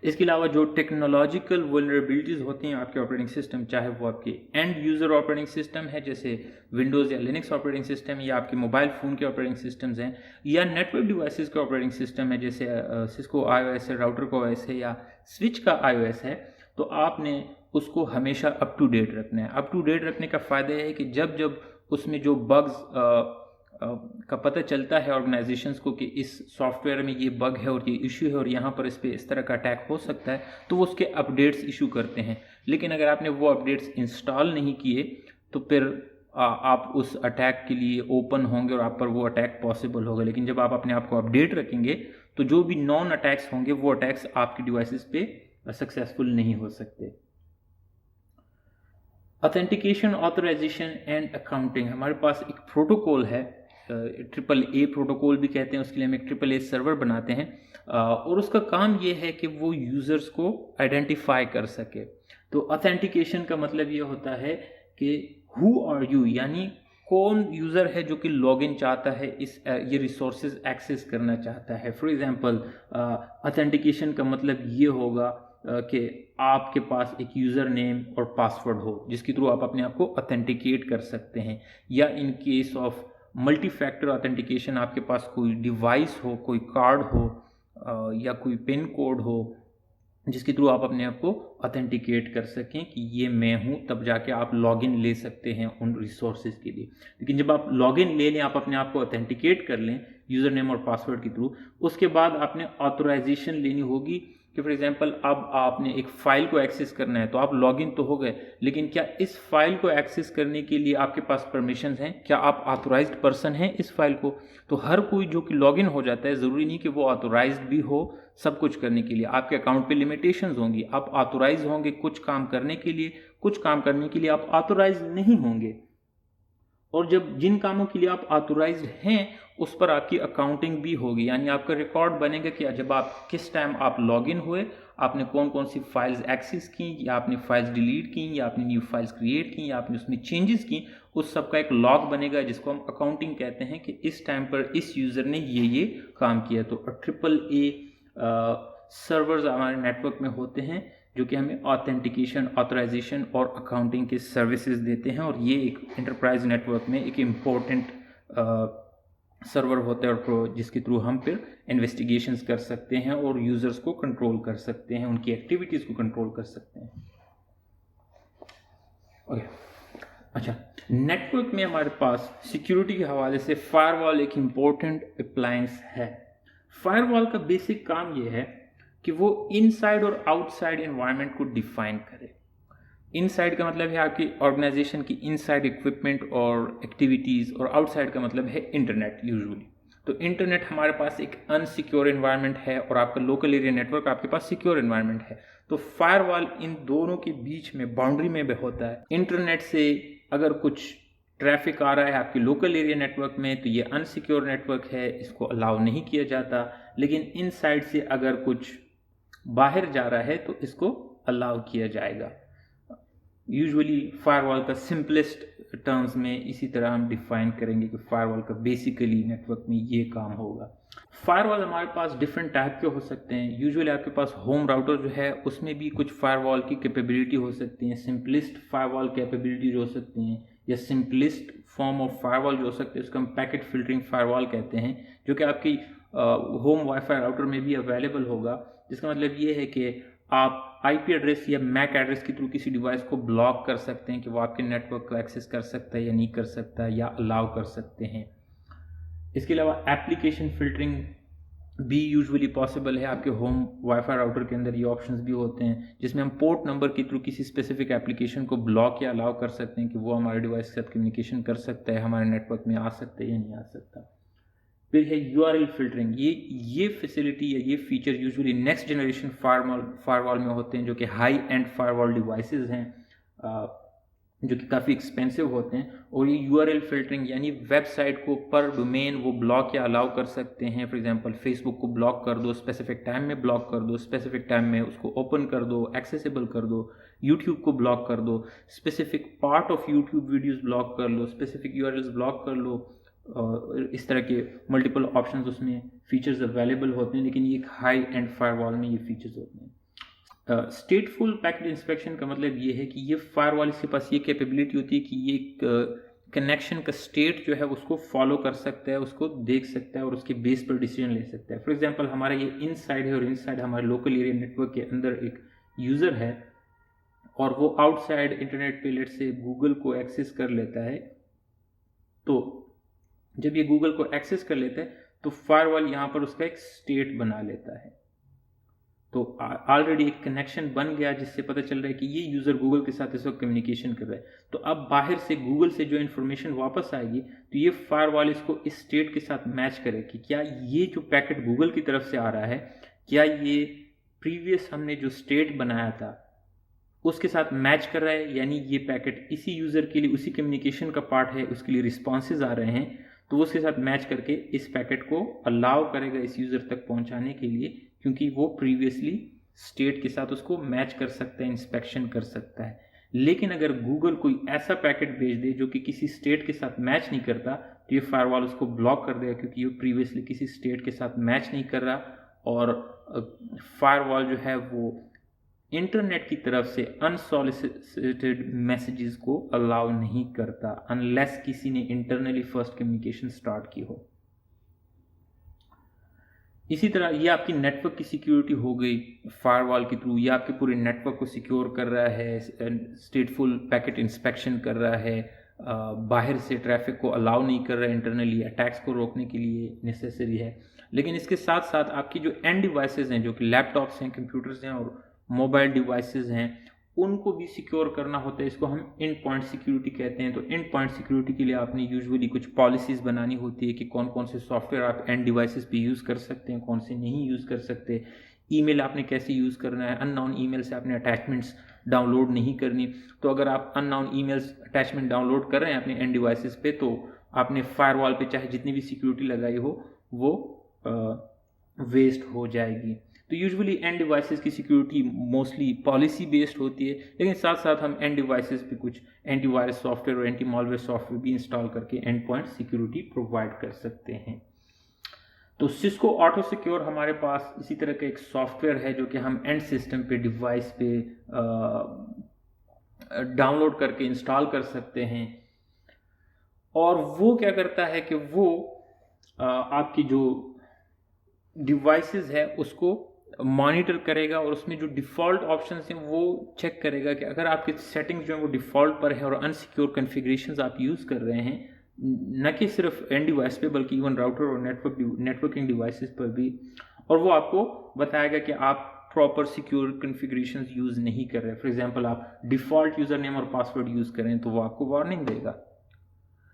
इसके अलावा जो टेक्नोलॉजिकल वल्नरेबिलिटीज़ होती हैं आपके ऑपरेटिंग सिस्टम, चाहे वो आपके एंड यूज़र ऑपरेटिंग सिस्टम है जैसे विंडोज़ या लिनक्स ऑपरेटिंग सिस्टम, या आपके मोबाइल फ़ोन के ऑपरेटिंग सिस्टम्स हैं, या नेटवर्क डिवाइसेस के ऑपरेटिंग सिस्टम है जैसे सिस्को iOS है, राउटर का OS है या स्विच का iOS है, तो आपने उसको हमेशा अप टू डेट रखना है। अप टू डेट रखने का फ़ायदा है कि जब उसमें जो बग्स का पता चलता है ऑर्गेनाइजेशंस को कि इस सॉफ्टवेयर में ये बग है और ये इशू है और यहाँ पर इस पर इस तरह का अटैक हो सकता है, तो वो उसके अपडेट्स इशू करते हैं। लेकिन अगर आपने वो अपडेट्स इंस्टॉल नहीं किए तो फिर आप उस अटैक के लिए ओपन होंगे और आप पर वो अटैक पॉसिबल होगा। लेकिन जब आप अपने आप को अपडेट रखेंगे तो जो भी नॉन अटैक्स होंगे वो अटैक्स आपकी डिवाइसेस पे सक्सेसफुल नहीं हो सकते। ऑथेंटिकेशन, ऑथराइजेशन एंड अकाउंटिंग, हमारे पास एक प्रोटोकॉल है, AAA प्रोटोकॉल भी कहते हैं, उसके लिए हम एक AAA सर्वर बनाते हैं और उसका काम ये है कि वो यूज़र्स को आइडेंटिफाई कर सके। तो ऑथेंटिकेशन का मतलब ये होता है कि हु आर यू, यानी कौन यूज़र है जो कि लॉगिन चाहता है, ये रिसोर्सेज एक्सेस करना चाहता है। फॉर एग्जांपल ऑथेंटिकेशन का मतलब ये होगा कि आपके पास एक यूज़र नेम और पासवर्ड हो जिसके थ्रू आप अपने आप को ऑथेंटिकेट कर सकते हैं, या in case of multi factor authentication, आपके पास कोई डिवाइस हो, कोई कार्ड हो या कोई पिन कोड हो जिसके थ्रू आप अपने आप को ऑथेंटिकेट कर सकें कि ये मैं हूँ, तब जाके आप लॉगिन ले सकते हैं उन रिसोर्सेज के लिए। लेकिन जब आप लॉगिन ले लें, आप अपने आप को ऑथेंटिकेट कर लें यूज़र नेम और पासवर्ड के थ्रू, उसके बाद आपने ऑथोराइजेशन लेनी होगी कि फॉर एग्जांपल अब आपने एक फ़ाइल को एक्सेस करना है, तो आप लॉगिन तो हो गए, लेकिन क्या इस फाइल को एक्सेस करने के लिए आपके पास परमिशंस हैं? क्या आप ऑथोराइज्ड पर्सन हैं इस फाइल को? तो हर कोई जो कि लॉगिन हो जाता है, ज़रूरी नहीं कि वो ऑथोराइज्ड भी हो सब कुछ करने के लिए। आपके अकाउंट पे लिमिटेशंस होंगी, आप ऑथोराइज होंगे कुछ काम करने के लिए, कुछ काम करने के लिए आप ऑथोराइज नहीं होंगे। और जब जिन कामों के लिए आप ऑथोराइज्ड हैं उस पर आपकी अकाउंटिंग भी होगी, यानी आपका रिकॉर्ड बनेगा कि जब आप किस टाइम आप लॉगिन हुए, आपने कौन कौन सी फाइल्स एक्सेस की, या आपने फाइल्स डिलीट की, या आपने न्यू फाइल्स क्रिएट की, या आपने उसमें चेंजेस की, उस सब का एक लॉग बनेगा जिसको हम अकाउंटिंग कहते हैं कि इस टाइम पर इस यूज़र ने ये काम किया। तो AAA सर्वर्स हमारे नेटवर्क में होते हैं जो कि हमें ऑथेंटिकेशन, ऑथराइजेशन और अकाउंटिंग के सर्विसेज देते हैं, और ये एक एंटरप्राइज नेटवर्क में एक इम्पोर्टेंट सर्वर होता है और जिसके थ्रू हम फिर इन्वेस्टिगेशंस कर सकते हैं और यूज़र्स को कंट्रोल कर सकते हैं, उनकी एक्टिविटीज़ को कंट्रोल कर सकते हैं। ओके, अच्छा, नेटवर्क में हमारे पास सिक्योरिटी के हवाले से फायरवॉल एक इम्पोर्टेंट अप्लायंस है। फायरवॉल का बेसिक काम ये है कि वो इनसाइड और आउटसाइड एनवायरनमेंट को डिफाइन करे। इनसाइड का मतलब है आपकी ऑर्गेनाइजेशन की इनसाइड इक्विपमेंट और एक्टिविटीज़, और आउटसाइड का मतलब है इंटरनेट यूजुअली। तो इंटरनेट हमारे पास एक अनसिक्योर एनवायरनमेंट है और आपका लोकल एरिया नेटवर्क आपके पास सिक्योर एनवायरनमेंट है। तो फायरवॉल इन दोनों के बीच में बाउंड्री में भी होता है। इंटरनेट से अगर कुछ ट्रैफिक आ रहा है आपके लोकल एरिया नेटवर्क में तो ये अनसिक्योर नेटवर्क है, इसको अलाउ नहीं किया जाता। लेकिन इनसाइड से अगर कुछ बाहर जा रहा है तो इसको अलाउ किया जाएगा। यूजुअली फायरवॉल का सिंपलेस्ट टर्म्स में इसी तरह हम डिफाइन करेंगे कि फायरवॉल का बेसिकली नेटवर्क में ये काम होगा। फायरवॉल हमारे पास डिफरेंट टाइप के हो सकते हैं। यूजुअली आपके पास होम राउटर जो है उसमें भी कुछ फायरवॉल की कैपेबिलिटी हो सकती हैं, सिंपलिस्ट फायरवॉल कैपेबिलिटी जो हो सकती हैं, या सिंपलिस्ट फॉर्म ऑफ फायरवॉल जो हो सकते हैं उसको हम पैकेट फिल्टरिंग फायरवॉल कहते हैं, जो कि आपकी होम वाईफाई राउटर में भी अवेलेबल होगा। जिसका मतलब ये है कि आप आईपी एड्रेस या मैक एड्रेस के थ्रू किसी डिवाइस को ब्लॉक कर सकते हैं कि वो आपके नेटवर्क को एक्सेस कर सकता है या नहीं कर सकता, या अलाउ कर सकते हैं। इसके अलावा एप्लीकेशन फिल्टरिंग भी यूजुअली पॉसिबल है। आपके होम वाईफाई राउटर के अंदर ये ऑप्शंस भी होते हैं जिसमें हम पोर्ट नंबर के थ्रू किसी स्पेसिफिक एप्लीकेशन को ब्लॉक या अलाउ कर सकते हैं कि वो हमारे डिवाइस के साथ कम्युनिकेशन कर सकता है, हमारे नेटवर्क में आ सकता है या नहीं आ सकता। फिर है यूआरएल फिल्टरिंग। ये फैसिलिटी या ये feature usually next generation firewall में होते हैं, जो कि हाई एंड फायरवॉल डिवाइसेस हैं, जो कि काफ़ी एक्सपेंसिव होते हैं। और ये यूआरएल फिल्टरिंग यानी वेबसाइट को पर डोमेन वो ब्लॉक या अलाउ कर सकते हैं। फॉर एग्जांपल फेसबुक को ब्लॉक कर दो, स्पेसिफिक टाइम में ब्लॉक कर दो, स्पेसिफिक टाइम में उसको ओपन कर दो, एक्सेसिबल कर दो। यूट्यूब को ब्लॉक कर दो, specific part of YouTube videos block कर लो, स्पेसिफिक यूआरएल्स ब्लॉक कर लो। इस तरह के मल्टीपल ऑप्शंस उसमें फीचर्स अवेलेबल होते हैं, लेकिन ये एक हाई एंड फायरवॉल में ये फीचर्स होते हैं। स्टेटफुल पैकेट इंस्पेक्शन का मतलब ये है कि ये फायरवॉल इसके पास ये कैपेबिलिटी होती है कि ये कनेक्शन का स्टेट जो है उसको फॉलो कर सकता है, उसको देख सकता है और उसके बेस पर डिसीजन ले सकता है। फॉर एग्जांपल हमारा ये इनसाइड है और इनसाइड हमारे लोकल एरिया नेटवर्क के अंदर एक यूज़र है और वो आउटसाइड इंटरनेट पे लेट से गूगल को एक्सेस कर लेता है। तो जब ये गूगल को एक्सेस कर लेता है तो फायरवॉल यहाँ पर उसका एक स्टेट बना लेता है। तो ऑलरेडी एक कनेक्शन बन गया जिससे पता चल रहा है कि ये यूज़र गूगल के साथ इस वक्त कम्युनिकेशन कर रहा है। तो अब बाहर से गूगल से जो इन्फॉर्मेशन वापस आएगी तो ये फायरवॉल इसको इस स्टेट के साथ मैच करे कि क्या ये जो पैकेट गूगल की तरफ से आ रहा है, क्या ये प्रीवियस हमने जो स्टेट बनाया था उसके साथ मैच कर रहा है, यानी ये पैकेट इसी यूज़र के लिए उसी कम्युनिकेशन का पार्ट है, उसके लिए रिस्पॉन्सेज आ रहे हैं, तो उसके साथ मैच करके इस पैकेट को अलाउ करेगा इस यूज़र तक पहुंचाने के लिए, क्योंकि वो प्रीवियसली स्टेट के साथ उसको मैच कर सकता है, इंस्पेक्शन कर सकता है। लेकिन अगर गूगल कोई ऐसा पैकेट भेज दे जो कि किसी स्टेट के साथ मैच नहीं करता तो ये फायरवॉल उसको ब्लॉक कर देगा, क्योंकि ये प्रीवियसली किसी स्टेट के साथ मैच नहीं कर रहा और फायरवॉल जो है वो इंटरनेट की तरफ से अनसॉलिसिटेड मैसेजेस को अलाउ नहीं करता अनलेस किसी ने इंटरनली फर्स्ट कम्युनिकेशन स्टार्ट की हो। इसी तरह ये आपकी नेटवर्क की सिक्योरिटी हो गई फायरवॉल के थ्रू, ये आपके पूरे नेटवर्क को सिक्योर कर रहा है, स्टेटफुल पैकेट इंस्पेक्शन कर रहा है, बाहर से ट्रैफिक को अलाउ नहीं कर रहा है, इंटरनली अटैक्स को रोकने के लिए नेसेसरी है। लेकिन इसके साथ साथ आपकी जो एंड डिवाइसेस हैं, जो कि लैपटॉप्स हैं, कंप्यूटर्स हैं और मोबाइल डिवाइसेस हैं, उनको भी सिक्योर करना होता है। इसको हम एंड पॉइंट सिक्योरिटी कहते हैं। तो एंड पॉइंट सिक्योरिटी के लिए आपने यूजुअली कुछ पॉलिसीज़ बनानी होती है कि कौन कौन से सॉफ्टवेयर आप एंड डिवाइसेस पे यूज़ कर सकते हैं, कौन से नहीं यूज़ कर सकते। ईमेल आपने कैसे यूज़ करना है, अननोन ईमेल से आपने अटैचमेंट्स डाउनलोड नहीं करनी। तो अगर आप अननोन ईमेल्स अटैचमेंट डाउनलोड कर रहे हैं अपने एंड डिवाइसेस पे, तो आपने फायरवॉल पे चाहे जितनी भी सिक्योरिटी लगाई हो वो वेस्ट हो जाएगी। तो यूजुअली एंड डिवाइसेस की सिक्योरिटी मोस्टली पॉलिसी बेस्ड होती है, लेकिन साथ साथ हम एंड डिवाइसेस पे कुछ एंटीवायरस सॉफ्टवेयर और एंटी मॉलवेयर सॉफ्टवेयर भी इंस्टॉल करके एंड पॉइंट सिक्योरिटी प्रोवाइड कर सकते हैं। तो सिस्को ऑटो सिक्योर हमारे पास इसी तरह का एक सॉफ्टवेयर है जो कि हम एंड सिस्टम पे डिवाइस पे डाउनलोड करके इंस्टॉल कर सकते हैं। और वो क्या करता है कि वो आपकी जो डिवाइसेस है उसको मॉनिटर करेगा और उसमें जो डिफ़ॉल्ट ऑप्शंस हैं वो चेक करेगा कि अगर आपकी सेटिंग्स जो है वो डिफ़ॉल्ट पर है और अनसिक्योर कॉन्फ़िगरेशंस आप यूज़ कर रहे हैं, न कि सिर्फ एंड डिवाइस पे बल्कि इवन राउटर और नेटवर्किंग डिवाइसेस पर भी, और वो आपको बताएगा कि आप प्रॉपर सिक्योर कॉन्फ़िगरेशंस यूज़ नहीं कर रहे। फॉर एग्जांपल आप डिफ़ॉल्ट यूज़र नेम और पासवर्ड यूज़ करें तो वो आपको वार्निंग देगा,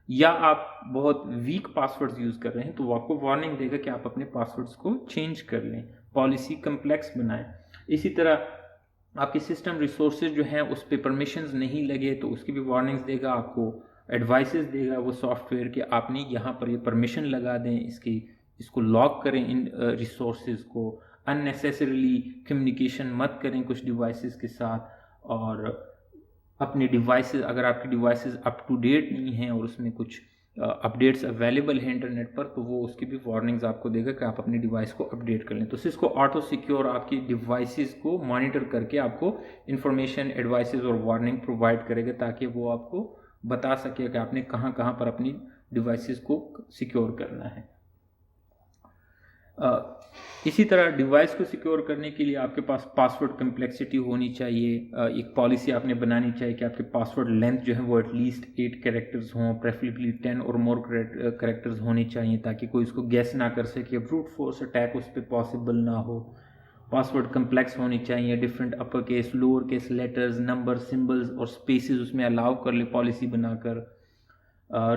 या आप बहुत वीक पासवर्ड्स यूज़ कर रहे हैं तो वो आपको वार्निंग देगा कि आप अपने पासवर्ड्स को चेंज कर लें, पॉलिसी कम्प्लेक्स बनाएं। इसी तरह आपके सिस्टम रिसोर्सेज जो हैं उस पर परमिशंस नहीं लगे तो उसकी भी वार्निंग्स देगा, आपको एडवाइसेस देगा वो सॉफ्टवेयर कि आपने यहाँ पर ये परमिशन लगा दें, इसको लॉक करें, इन रिसोर्सेज को अननेसेसरीली कम्युनिकेशन मत करें कुछ डिवाइसेस के साथ। और अपने डिवाइसेस, अगर आपकी डिवाइसेस अप टू डेट नहीं हैं और उसमें कुछ अपडेट्स अवेलेबल हैं इंटरनेट पर, तो वो उसकी भी वार्निंग्स आपको देगा कि आप अपनी डिवाइस को अपडेट कर लें। तो सिस्को ऑटो सिक्योर आपकी डिवाइसेस को मॉनिटर करके आपको इन्फॉर्मेशन, एडवाइसेस और वार्निंग प्रोवाइड करेगा ताकि वो आपको बता सके कि आपने कहाँ कहाँ पर अपनी डिवाइसेस को सिक्योर करना है। इसी तरह डिवाइस को सिक्योर करने के लिए आपके पास पासवर्ड कम्प्लेक्सिटी होनी चाहिए। एक पॉलिसी आपने बनानी चाहिए कि आपके पासवर्ड लेंथ जो है वो एटलीस्ट 8 कैरेक्टर्स हों, प्रेफरेबली 10 और मोर कैरेक्टर्स होने चाहिए ताकि कोई इसको गैस ना कर सके, ब्रूट फोर्स अटैक उस पर पॉसिबल ना हो। पासवर्ड कम्प्लेक्स होनी चाहिए, different upper case, lower case letters, number, symbols और स्पेसेस उसमें अलाउ कर ले पॉलिसी बनाकर।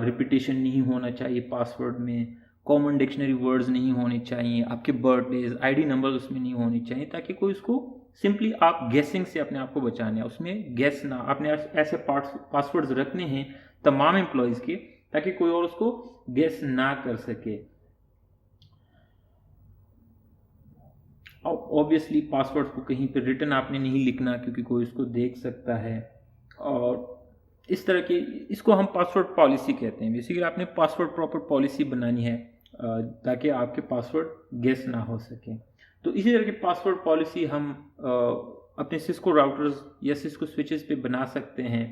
रिपीटेशन नहीं होना चाहिए पासवर्ड में, कॉमन डिक्शनरी वर्ड्स नहीं होने चाहिए, आपके बर्थडेज, आईडी नंबर उसमें नहीं होने चाहिए ताकि कोई उसको सिंपली आप गेसिंग से अपने आप को बचाने, उसमें गेस ना, आपने ऐसे पासवर्ड्स रखने हैं तमाम एम्प्लॉयज़ के ताकि कोई और उसको गेस ना कर सके। ऑब्वियसली पासवर्ड को कहीं पे रिटन आपने नहीं लिखना क्योंकि कोई उसको देख सकता है। और इस तरह के, इसको हम पासवर्ड पॉलिसी कहते हैं। बेसिकली आपने पासवर्ड प्रॉपर पॉलिसी बनानी है ताकि आपके पासवर्ड गेस ना हो सके। तो इसी तरह की पासवर्ड पॉलिसी हम अपने सिस्को राउटर्स या सिस्को स्विचेस पे बना सकते हैं,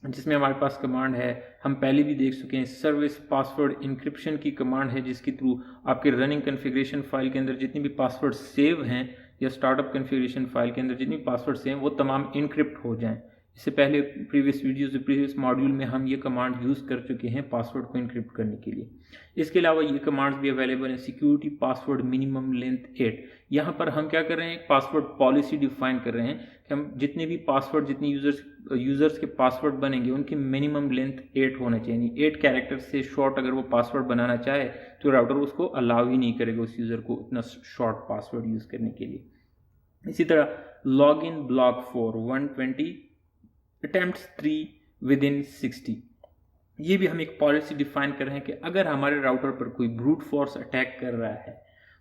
जिसमें हमारे पास कमांड है, हम पहले भी देख चुके हैं, सर्विस पासवर्ड इंक्रिप्शन की कमांड है जिसके थ्रू आपके रनिंग कॉन्फ़िगरेशन फाइल के अंदर जितनी भी पासवर्ड सेव हैं या स्टार्टअप कॉन्फ़िगरेशन फाइल के अंदर जितनी पासवर्ड सेव हैं वो तमाम इनक्रिप्ट हो जाएं। इससे पहले प्रीवियस मॉड्यूल में हम ये कमांड यूज़ कर चुके हैं पासवर्ड को इनक्रिप्ट करने के लिए। इसके अलावा ये कमांड्स भी अवेलेबल हैं, सिक्योरिटी पासवर्ड मिनिमम लेंथ 8। यहाँ पर हम क्या कर रहे हैं, एक पासवर्ड पॉलिसी डिफाइन कर रहे हैं कि हम जितने भी पासवर्ड, जितने यूज़र्स के पासवर्ड बनेंगे उनकी मिनिमम लेंथ 8 होना चाहिए। 8 कैरेक्टर से शॉर्ट अगर वो पासवर्ड बनाना चाहे तो राउटर उसको अलाउ ही नहीं करेगा उस यूज़र को इतना शॉर्ट पासवर्ड यूज़ करने के लिए। इसी तरह log in block for 120 attempts 3 within 60, ये भी हम एक पॉलिसी डिफाइन कर रहे हैं कि अगर हमारे राउटर पर कोई ब्रूट फोर्स अटैक कर रहा है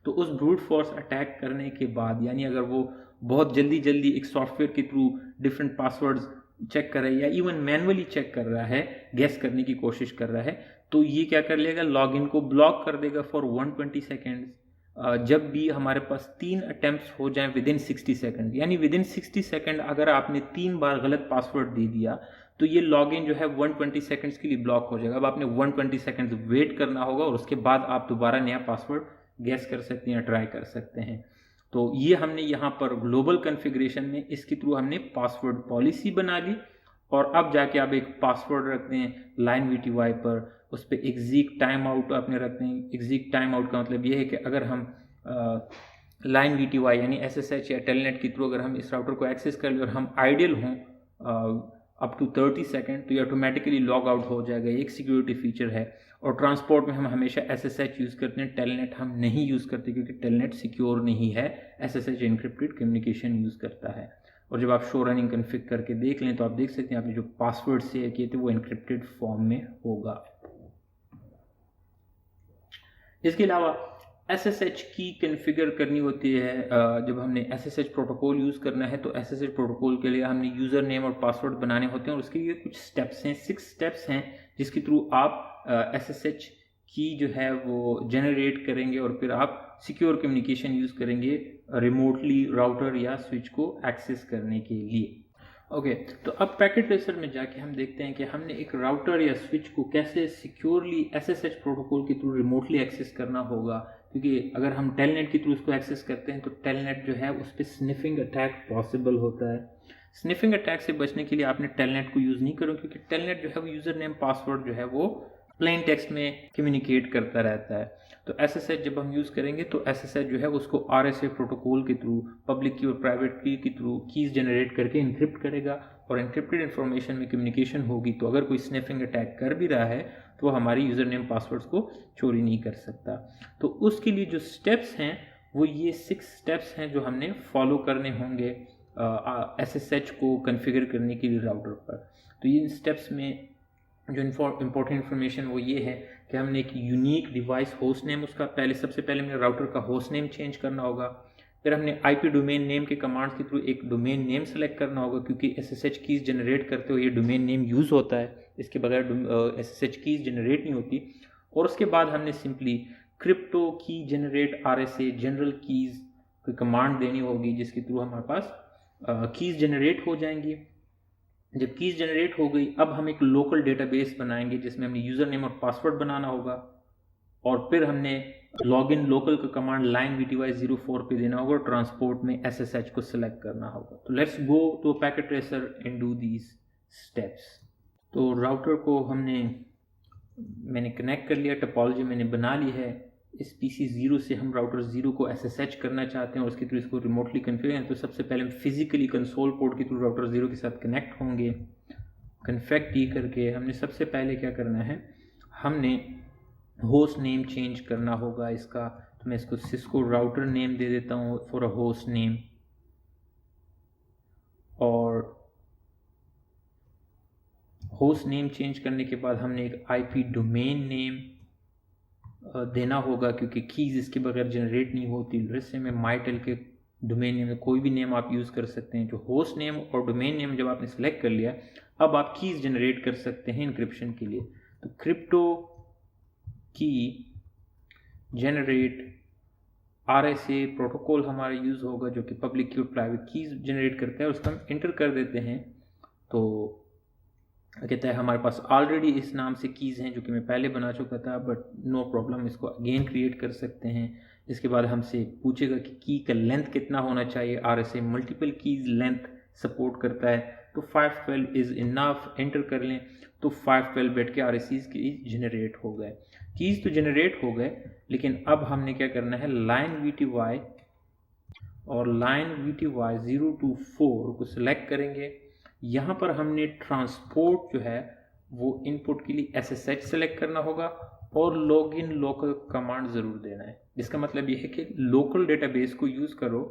तो उस ब्रूट फोर्स अटैक करने के बाद, यानी अगर वो बहुत जल्दी एक सॉफ्टवेयर के थ्रू डिफरेंट पासवर्ड्स चेक कर रहा है या इवन मैनुअली चेक कर रहा है, गैस करने की कोशिश कर रहा है, तो ये क्या कर लेगा, लॉगिन को ब्लॉक कर देगा फॉर 120 सेकेंड्स। जब भी हमारे पास 3 अटेम्प्ट्स हो जाएं विदिन 60 सेकंड, यानी विदिन 60 सेकंड अगर आपने 3 बार गलत पासवर्ड दे दिया तो ये लॉगिन जो है 120 सेकंड्स के लिए ब्लॉक हो जाएगा। अब आपने 120 सेकंड्स वेट करना होगा और उसके बाद आप दोबारा नया पासवर्ड गेस कर सकते हैं या ट्राई कर सकते हैं। तो ये हमने यहाँ पर ग्लोबल कॉन्फ़िगरेशन में इसके थ्रू हमने पासवर्ड पॉलिसी बना ली, और अब जाके आप एक पासवर्ड रखते हैं लाइन VTY पर, उस पर एग्जिट टाइम आउट आपने रखते हैं। एग्जिट टाइम आउट का मतलब ये है कि अगर हम लाइन VTY यानी SSH या टेलनेट के थ्रू अगर हम इस राउटर को एक्सेस कर लें और हम आइडियल हों अप टू 30 सेकेंड, तो ये ऑटोमेटिकली लॉग आउट हो जाएगा। एक सिक्योरिटी फीचर है। और ट्रांसपोर्ट में हम हमेशा SSH यूज़ करते हैं, टेलनेट हम नहीं यूज़ करते क्योंकि टेलनेट सिक्योर नहीं है, SSH एन्क्रिप्टेड कम्युनिकेशन यूज़ करता है। और जब आप शो रनिंग कन्फिग करके देख लें तो आप देख सकते हैं आपने जो पासवर्ड से किए थे वो एन्क्रिप्टेड फॉर्म में होगा। इसके अलावा SSH की कन्फिगर करनी होती है। जब हमने SSH प्रोटोकॉल यूज़ करना है तो SSH प्रोटोकॉल के लिए हमने यूज़र नेम और पासवर्ड बनाने होते हैं, और उसके लिए कुछ स्टेप्स हैं, 6 स्टेप्स हैं जिसके थ्रू आप SSH की जो है वो जनरेट करेंगे और फिर आप सिक्योर कम्युनिकेशन यूज़ करेंगे रिमोटली राउटर या स्विच को एक्सेस करने के लिए। ओके, तो अब पैकेट ट्रेसर में जाके हम देखते हैं कि हमने एक राउटर या स्विच को कैसे सिक्योरली SSH प्रोटोकॉल के थ्रू रिमोटली एक्सेस करना होगा, क्योंकि अगर हम टेलनेट के थ्रू उसको एक्सेस करते हैं तो टेलनेट जो है उस पर स्निफिंग अटैक पॉसिबल होता है। स्निफिंग अटैक से बचने के लिए आपने टेलनेट को यूज़ नहीं करो, क्योंकि टेलनेट जो है वो यूज़र नेम पासवर्ड जो है वो प्लेन टेक्स्ट में कम्युनिकेट करता रहता है। तो SSH जब हम यूज़ करेंगे तो SSH जो है उसको RSA प्रोटोकॉल के थ्रू पब्लिक की और प्राइवेट की के थ्रू कीज़ जनरेट करके इनक्रिप्ट करेगा, और इनक्रिप्टेड इन्फॉर्मेशन में कम्युनिकेशन होगी। तो अगर कोई स्निफिंग अटैक कर भी रहा है तो वो हमारी यूज़र नेम पासवर्ड्स को चोरी नहीं कर सकता। तो उसके लिए जो स्टेप्स हैं वो ये 6 स्टेप्स हैं जो हमने फॉलो करने होंगे SSH को कन्फिगर करने के लिए राउटर पर। तो इन स्टेप्स में जो इम्पोर्टेंट इन्फॉर्मेशन वो ये है कि हमने एक यूनिक डिवाइस होस्ट नेम, उसका सबसे पहले हमने राउटर का होस्ट नेम चेंज करना होगा। फिर हमने IP डोमेन नेम के कमांड्स के थ्रू एक डोमेन नेम सेलेक्ट करना होगा, क्योंकि SSH कीज़ जनरेट करते हुए ये डोमेन नेम यूज़ होता है, इसके बगैर SSH कीज़ जनरेट नहीं होती। और उसके बाद हमने सिंपली क्रिप्टो की जनरेट RSA जनरल कीज़ की कमांड देनी होगी, जिसके थ्रू हमारे पास कीज़ जनरेट हो जाएंगी। जब कीज़ जनरेट हो गई, अब हम एक लोकल डेटाबेस बनाएंगे जिसमें हमने यूज़र नेम और पासवर्ड बनाना होगा, और फिर हमने लॉगिन लोकल का कमांड लाइन VTY 04 पे देना होगा और ट्रांसपोर्ट में SSH को सिलेक्ट करना होगा। तो let's go to packet tracer and do these steps. तो राउटर को मैंने कनेक्ट कर लिया, टोपोलॉजी मैंने बना ली है। इस PC 0 से हम राउटर 0 को SSH करना चाहते हैं और उसके थ्रू इसको रिमोटली कन्फिगर हैं। तो सबसे पहले हम फिजिकली कंसोल पोर्ट के थ्रू राउटर 0 के साथ कनेक्ट होंगे। कन्फिग की करके हमने सबसे पहले क्या करना है, हमने होस्ट नेम चेंज करना होगा इसका। तो मैं इसको सिस्को राउटर नेम दे देता हूँ फॉर अ होस्ट नेम, और होस्ट नेम चेंज करने के बाद हमने एक IP डोमेन नेम देना होगा, क्योंकि कीज़ इसके बगैर जनरेट नहीं होती। जैसे में माइटेल के डोमेन नेम में कोई भी नेम आप यूज़ कर सकते हैं। जो होस्ट नेम और डोमेन नेम जब आपने सेलेक्ट कर लिया, अब आप कीज़ जनरेट कर सकते हैं इनक्रिप्शन के लिए। तो क्रिप्टो की जनरेट RSA प्रोटोकॉल हमारा यूज़ होगा, जो कि पब्लिक की और प्राइवेट कीज़ जनरेट करता है। उसका हम इंटर कर देते हैं। तो कहता है हमारे पास ऑलरेडी इस नाम से कीज़ हैं जो कि मैं पहले बना चुका था, बट नो प्रॉब्लम, इसको अगेन क्रिएट कर सकते हैं। इसके बाद हमसे पूछेगा कि की का लेंथ कितना होना चाहिए। RSA multiple keys length support करता है, तो 512 इज़ इनफ। एंटर कर लें तो 512 बिट के RSAs की जनरेट हो गए। कीज़ तो जनरेट हो गए, लेकिन अब हमने क्या करना है, लाइन VTY और लाइन VTY 0 to 4 को सिलेक्ट करेंगे। यहाँ पर हमने ट्रांसपोर्ट जो है वो इनपुट के लिए SSH सेलेक्ट करना होगा और लॉगिन लोकल कमांड ज़रूर देना है। जिसका मतलब ये है कि लोकल डेटाबेस को यूज़ करो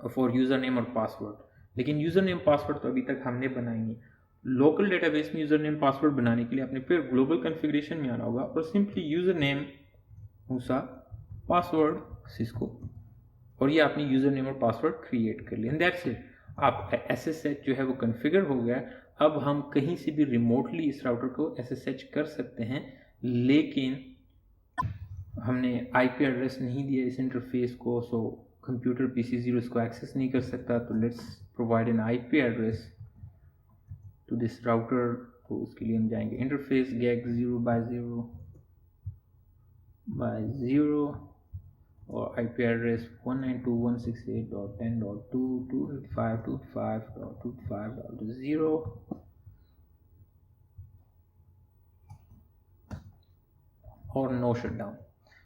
फॉर यूज़र नेम और पासवर्ड, लेकिन यूज़र नेम पासवर्ड तो अभी तक हमने बनाई नहीं। लोकल डेटाबेस में यूज़र नेम पासवर्ड बनाने के लिए आपने फिर ग्लोबल कॉन्फ़िगरेशन में आना होगा और सिंपली यूज़र नेम मूसा, पासवर्ड सिस्को, और ये आपने यूज़र नेम और पासवर्ड क्रिएट कर लिया। And that's it. आप SSH जो है वो कॉन्फ़िगर हो गया। अब हम कहीं से भी रिमोटली इस राउटर को SSH कर सकते हैं, लेकिन हमने IP एड्रेस नहीं दिया इस इंटरफेस को, सो कंप्यूटर PC0 इसको एक्सेस नहीं कर सकता। तो let's provide an IP address to this router. तो उसके लिए हम जाएंगे इंटरफेस get 0x0 और IP एड्रेस 192.168.10.2.25.25.25.0 और नो शटडाउन।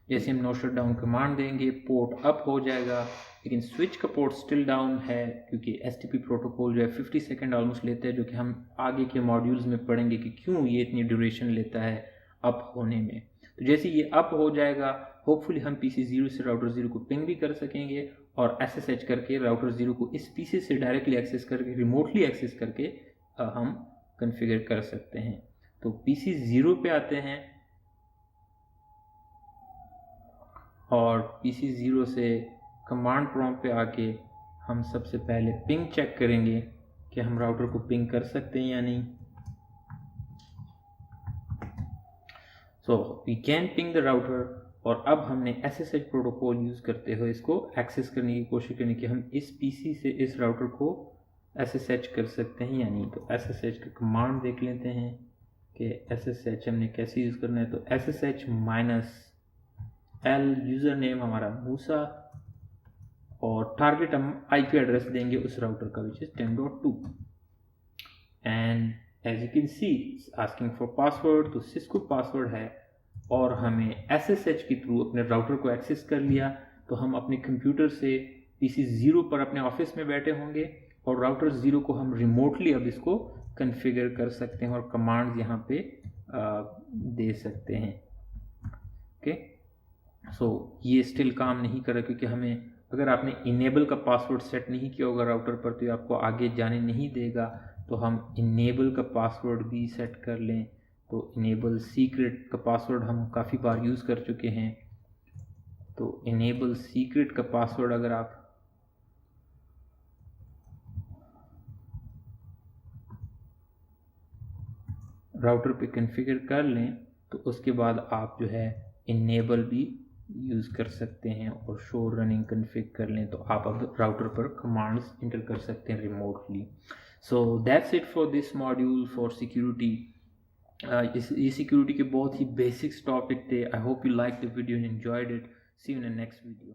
जैसे हम नो शटडाउन कमांड देंगे पोर्ट अप हो जाएगा, लेकिन स्विच का पोर्ट स्टिल डाउन है क्योंकि STP प्रोटोकॉल जो है 50 सेकेंड ऑलमोस्ट लेता है, जो कि हम आगे के मॉड्यूल्स में पढ़ेंगे कि क्यों ये इतनी ड्यूरेशन लेता है अप होने में। तो जैसे ये अप हो जाएगा होपफुली हम PC0 से राउटर 0 को पिंग भी कर सकेंगे और SSH करके राउटर 0 को इस PC से डायरेक्टली एक्सेस करके रिमोटली एक्सेस करके हम कॉन्फ़िगर कर सकते हैं। तो PC0 पे आते हैं और PC0 से कमांड प्रॉम्प्ट पे आके हम सबसे पहले पिंग चेक करेंगे कि हम राउटर को पिंग कर सकते हैं या नहीं। So we can ping the router और अब हमने SSH प्रोटोकॉल यूज़ करते हुए इसको एक्सेस करने की कोशिश करें कि हम इस PC से इस राउटर को SSH कर सकते हैं या नहीं। तो SSH का कमांड देख लेते हैं कि SSH हमने कैसे यूज़ करना है। तो SSH-L यूज़र नेम हमारा मूसा और टारगेट हम IP एड्रेस देंगे उस राउटर का which is 10.2 and as you can see asking for password. तो सिस्को पासवर्ड है और हमें SSH के थ्रू अपने राउटर को एक्सेस कर लिया। तो हम अपने कंप्यूटर से PC0 पर अपने ऑफिस में बैठे होंगे और राउटर 0 को हम रिमोटली अब इसको कॉन्फ़िगर कर सकते हैं और कमांड्स यहाँ पे दे सकते हैं। ओके, सो ये स्टिल काम नहीं कर रहा क्योंकि हमें अगर आपने इनेबल का पासवर्ड सेट नहीं किया होगा राउटर पर तो ये आपको आगे जाने नहीं देगा। तो हम इनेबल का पासवर्ड भी सेट कर लें। तो इनेबल सीक्रेट का पासवर्ड हम काफ़ी बार यूज़ कर चुके हैं। तो इनेबल सीक्रेट का पासवर्ड अगर आप राउटर पे कॉन्फ़िगर कर लें तो उसके बाद आप जो है इनेबल भी यूज़ कर सकते हैं और शो रनिंग कॉन्फ़िग कर लें तो आप अब राउटर पर कमांड्स इंटर कर सकते हैं remotely. So that's it for this module for security. ये सिक्योरिटी के बहुत ही बेसिक्स टॉपिक थे। I hope you like the video and enjoyed it. See you in the next video.